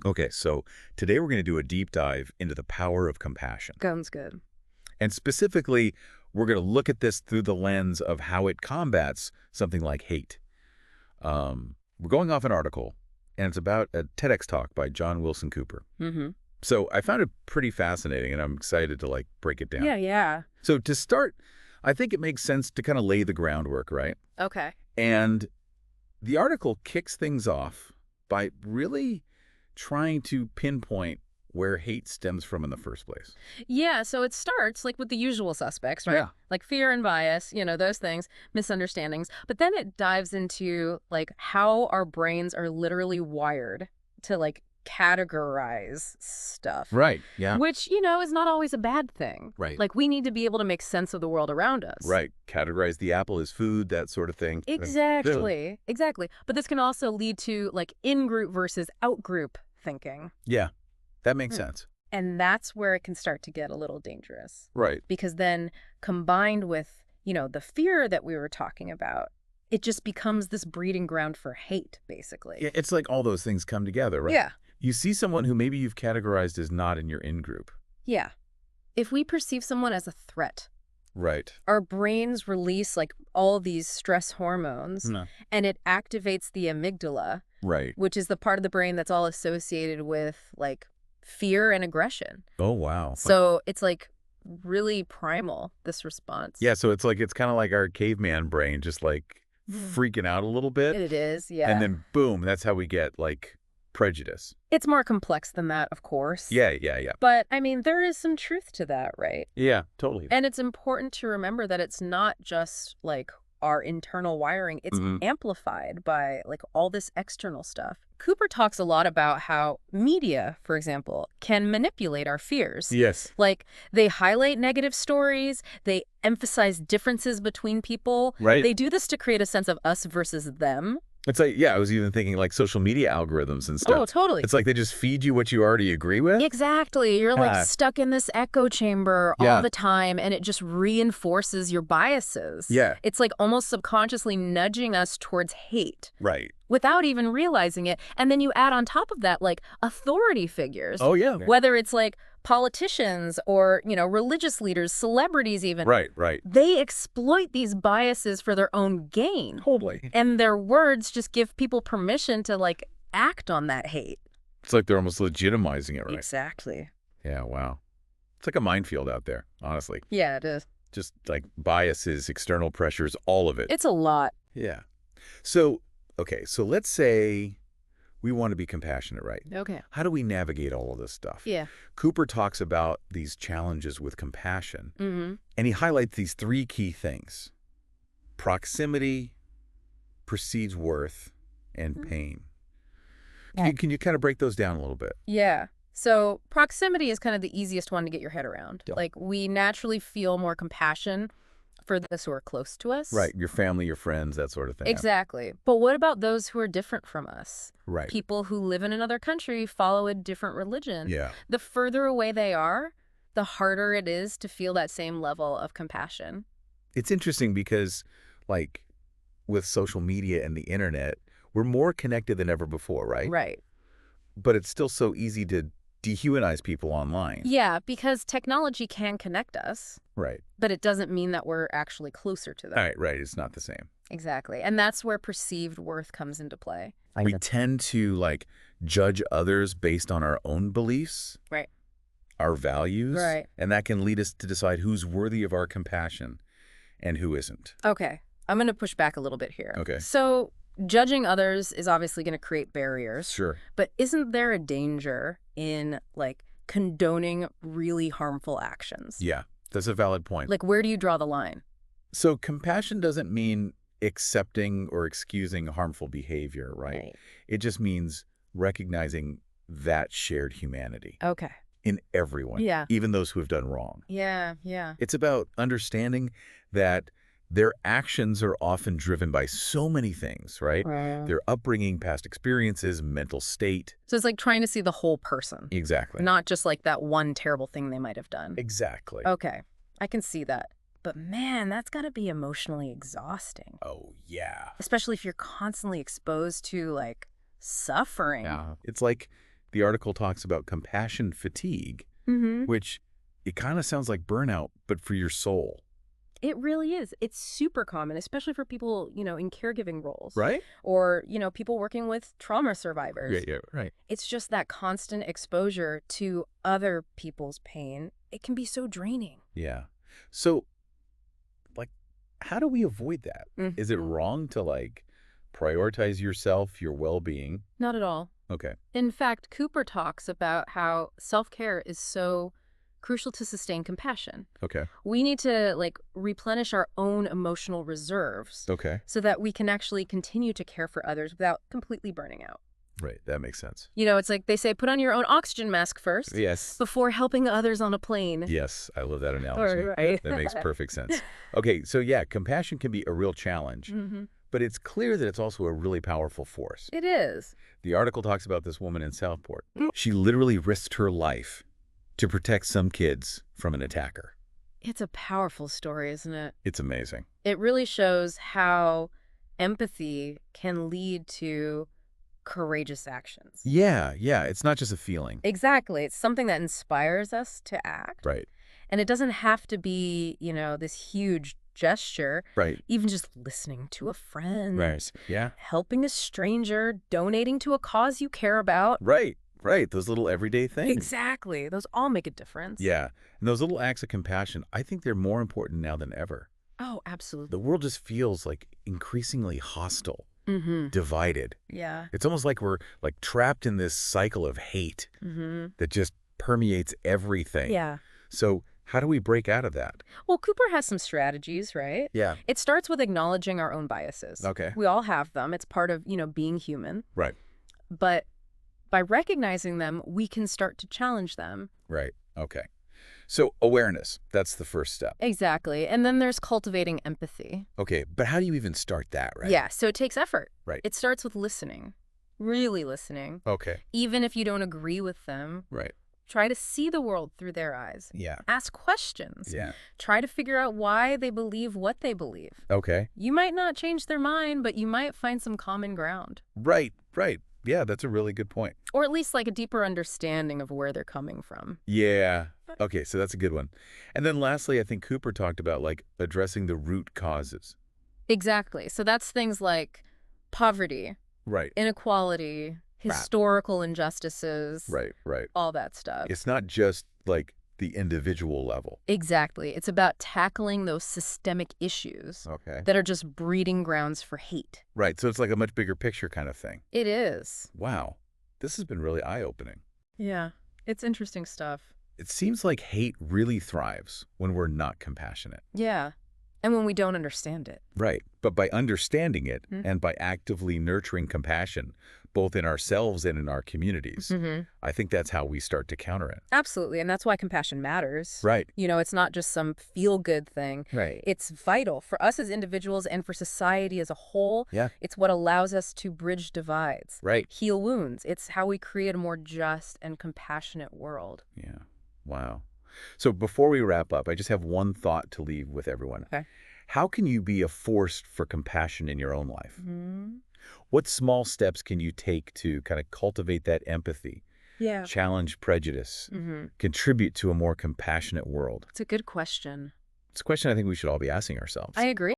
Okay, so today we're going to do a deep dive into the power of compassion. Sounds good. And specifically, we're going to look at this through the lens of how it combats something like hate. We're going off an article, and it's about a TEDx talk by Jon Wilson Cooper. Mm-hmm. So I found it pretty fascinating, and I'm excited to, break it down. Yeah. So to start, I think it makes sense to kind of lay the groundwork, right? Okay. And the article kicks things off by really trying to pinpoint where hate stems from in the first place. Yeah, so it starts with the usual suspects, right? Yeah. Like fear and bias, those things, misunderstandings. But then it dives into how our brains are literally wired to categorize stuff. Right, yeah. Which, is not always a bad thing. Right. We need to be able to make sense of the world around us. Right. Categorize the apple as food, that sort of thing. Exactly. Exactly. But this can also lead to in-group versus out-group thinking. Yeah, that makes sense. And that's where it can start to get a little dangerous. Right. Because then combined with, the fear that we were talking about, it just becomes this breeding ground for hate, basically. Yeah, it's like all those things come together, right? Yeah. You see someone who maybe you've categorized as not in your in-group. Yeah. If we perceive someone as a threat, Right. our brains release all these stress hormones, No. and it activates the amygdala, Right. which is the part of the brain that's all associated with fear and aggression. Oh, wow. So it's really primal, this response. Yeah, so it's kind of like our caveman brain just freaking out a little bit. It is, yeah. And then boom, that's how we get prejudice. It's more complex than that, of course. Yeah. But, there is some truth to that, right? Yeah, totally. And it's important to remember that it's not just, our internal wiring. It's amplified by, all this external stuff. Cooper talks a lot about how media, for example, can manipulate our fears. Yes. They highlight negative stories. They emphasize differences between people. Right. They do this to create a sense of us versus them. It's I was even thinking social media algorithms and stuff. Oh, totally. It's they just feed you what you already agree with. Exactly. You're stuck in this echo chamber all Yeah. the time, and it just reinforces your biases. Yeah. It's almost subconsciously nudging us towards hate Right. without even realizing it. And then you add on top of that, authority figures. Oh, yeah. Whether it's politicians or, religious leaders, celebrities even. Right. They exploit these biases for their own gain. Totally. And their words just give people permission to act on that hate. It's they're almost legitimizing it, right? Exactly. Yeah, wow. It's like a minefield out there, honestly. Yeah, it is. Just biases, external pressures, all of it. It's a lot. Yeah. So, okay, so let's say we want to be compassionate, right? Okay. How do we navigate all of this stuff? Yeah. Cooper talks about these challenges with compassion, Mm-hmm. and he highlights these three key things. Proximity precedes worth and pain. Can you kind of break those down a little bit? Yeah. So proximity is kind of the easiest one to get your head around. Yeah. We naturally feel more compassion for those who are close to us. Right, your family, your friends, that sort of thing. Exactly. But what about those who are different from us? Right. People who live in another country, follow a different religion. Yeah. The further away they are, the harder it is to feel that same level of compassion. It's interesting because, with social media and the internet, we're more connected than ever before, right? Right. But it's still so easy to dehumanize people online. Yeah, because technology can connect us, Right. but it doesn't mean that we're actually closer to them. Right. It's not the same. Exactly. And that's where perceived worth comes into play. We tend to, judge others based on our own beliefs. Right. Our values. Right. And that can lead us to decide who's worthy of our compassion and who isn't. Okay. I'm going to push back a little bit here. Okay. So judging others is obviously going to create barriers. Sure. But isn't there a danger in, condoning really harmful actions? Yeah, that's a valid point. Where do you draw the line? So compassion doesn't mean accepting or excusing harmful behavior, right? It just means recognizing that shared humanity Okay. in everyone, Yeah. even those who have done wrong. Yeah. It's about understanding that their actions are often driven by so many things, right? Their upbringing, past experiences, mental state. So it's trying to see the whole person, Exactly. not just that one terrible thing they might have done. Exactly. Okay. I can see that. But man, that's got to be emotionally exhausting. Oh, yeah. Especially if you're constantly exposed to suffering. Yeah. It's like the article talks about compassion fatigue, which it kind of sounds like burnout, but for your soul. It really is. It's super common, especially for people, in caregiving roles. Right? Or, people working with trauma survivors. Yeah, right. It's just that constant exposure to other people's pain. It can be so draining. Yeah. So, like, how do we avoid that? Is it wrong to, prioritize yourself, your well-being? Not at all. Okay. In fact, Cooper talks about how self-care is so crucial to sustain compassion. Okay. We need to, replenish our own emotional reserves. Okay. So that we can actually continue to care for others without completely burning out. Right. That makes sense. It's like they say, put on your own oxygen mask first. Yes. Before helping others on a plane. Yes. I love that analogy. Right. That makes perfect sense. Okay. So, yeah, compassion can be a real challenge, but it's clear that it's also a really powerful force. It is. The article talks about this woman in Southport. She literally risked her life to protect some kids from an attacker. It's a powerful story, isn't it? It's amazing. It really shows how empathy can lead to courageous actions. Yeah. It's not just a feeling. Exactly. It's something that inspires us to act. Right. And it doesn't have to be, this huge gesture. Right. Even just listening to a friend. Right. Yeah. Helping a stranger, donating to a cause you care about. Right. Those little everyday things. Exactly. Those all make a difference. Yeah. And those little acts of compassion, I think they're more important now than ever. Oh, absolutely. The world just feels increasingly hostile, divided. Yeah. It's almost like we're trapped in this cycle of hate that just permeates everything. Yeah. So how do we break out of that? Well, Cooper has some strategies, right? Yeah. It starts with acknowledging our own biases. Okay. We all have them. It's part of, being human. Right. But by recognizing them, we can start to challenge them. Right. Okay. So awareness, that's the first step. Exactly. And then there's cultivating empathy. Okay. But how do you even start that, right? Yeah. So it takes effort. Right. It starts with listening. Really listening. Okay. Even if you don't agree with them. Right. Try to see the world through their eyes. Yeah. Ask questions. Yeah. Try to figure out why they believe what they believe. Okay. You might not change their mind, but you might find some common ground. Right. Yeah, that's a really good point. Or at least a deeper understanding of where they're coming from. Yeah. Okay, so that's a good one. And then lastly, I think Cooper talked about addressing the root causes. Exactly. So that's things like poverty, Right. inequality, historical injustices. Right. All that stuff. It's not just the individual level. Exactly. It's about tackling those systemic issues Okay. that are just breeding grounds for hate. Right. So it's a much bigger picture kind of thing. It is. Wow. This has been really eye-opening. Yeah. It's interesting stuff. It seems like hate really thrives when we're not compassionate. Yeah. And when we don't understand it. Right. But by understanding it and by actively nurturing compassion, both in ourselves and in our communities, I think that's how we start to counter it. Absolutely. And that's why compassion matters. Right. It's not just some feel-good thing. Right. It's vital for us as individuals and for society as a whole. Yeah. It's what allows us to bridge divides. Right. Heal wounds. It's how we create a more just and compassionate world. Yeah. Wow. So before we wrap up, I just have one thought to leave with everyone. Okay. How can you be a force for compassion in your own life? What small steps can you take to kind of cultivate that empathy, challenge prejudice, contribute to a more compassionate world? It's a good question. It's a question I think we should all be asking ourselves. I agree.